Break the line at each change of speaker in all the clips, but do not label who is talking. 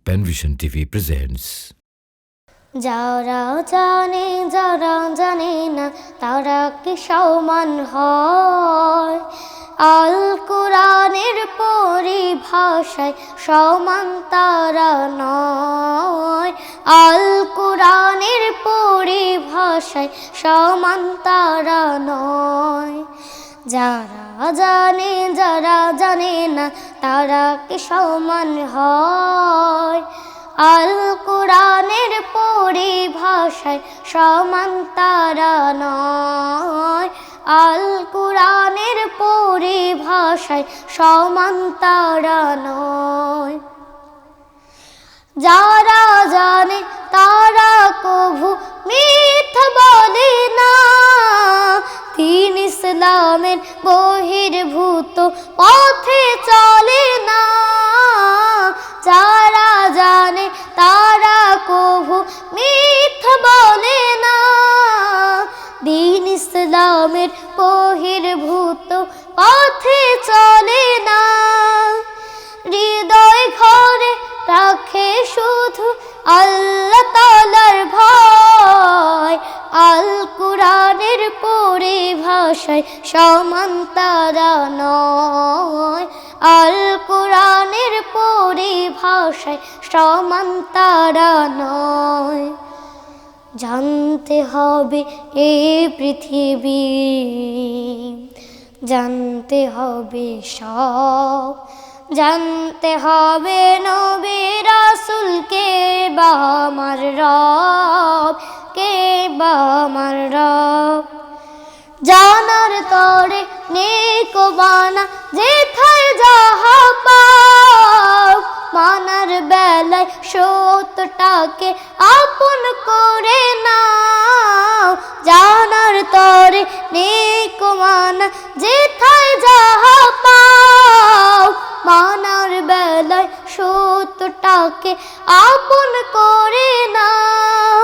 Penvision TV presents.
যারা জানে না তারা কি সমান হয়, আল কোরআনের পরিভাষায় সমান তারা নয়। আল কোরআনের পরিভাষায় সমান তারা নয়। যারা জানে না তারা কি সমান হয়, আল কোরআনের পরিভাষায় সমান তারা নয়। আল কোরআনের পরিভাষায় সমান তারা নয়। যারা জানে তারা কভু মিথ্যা বলে না, দ্বীন ইসলামের বহির্ভূত পথে চলে না। যারা জানে তারা কভু মিথ্যা বলে না, দ্বীন ইসলামের বহির্ভূত পথে চলে না। হৃদয় ঘরে রাখে শুধু আল্লাহ তাআলার ভয়, আল কোরআনের পরিভাষায় সমান তারা নয়। আল কোরআনের পরিভাষায় সমান তারা নয়। জানতে হবে এই পৃথিবী, জানতে হবে সব, জানতে হবে নবী রাসূল কে বা আমার রব, কে বা আমার রব। জানার তরে নেক বানা যেথায় যাহা পাও, মানার বেলায় সত্যটাকে আপন করে নাও। জানার তরে নেক বানা যেথায় যাহা পাও, মানার বেলায় সত্যটাকে আপন করে নাও।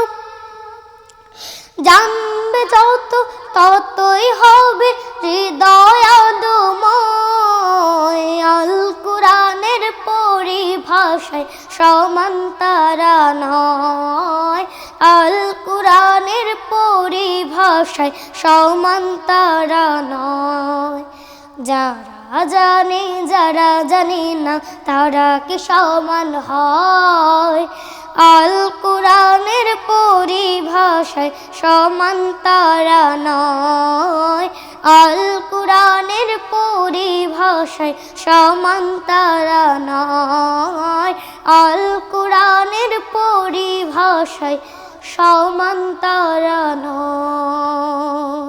জানবে যত ততই হবে হৃদয় আনন্দময়, আল কোরআনের পরিভাষায় সমান তারা নয়। আল কোরআনের পরিভাষায় সমান তারা নয়। যারা জানে না তারা কি সমান হয়, আল কোরআনের পরিভাষায় সমান তারা নয়। আল কোরআনের পরিভাষায় সমান তারা নয়। আল কোরআনের পরিভাষায় সমান তারা নয়।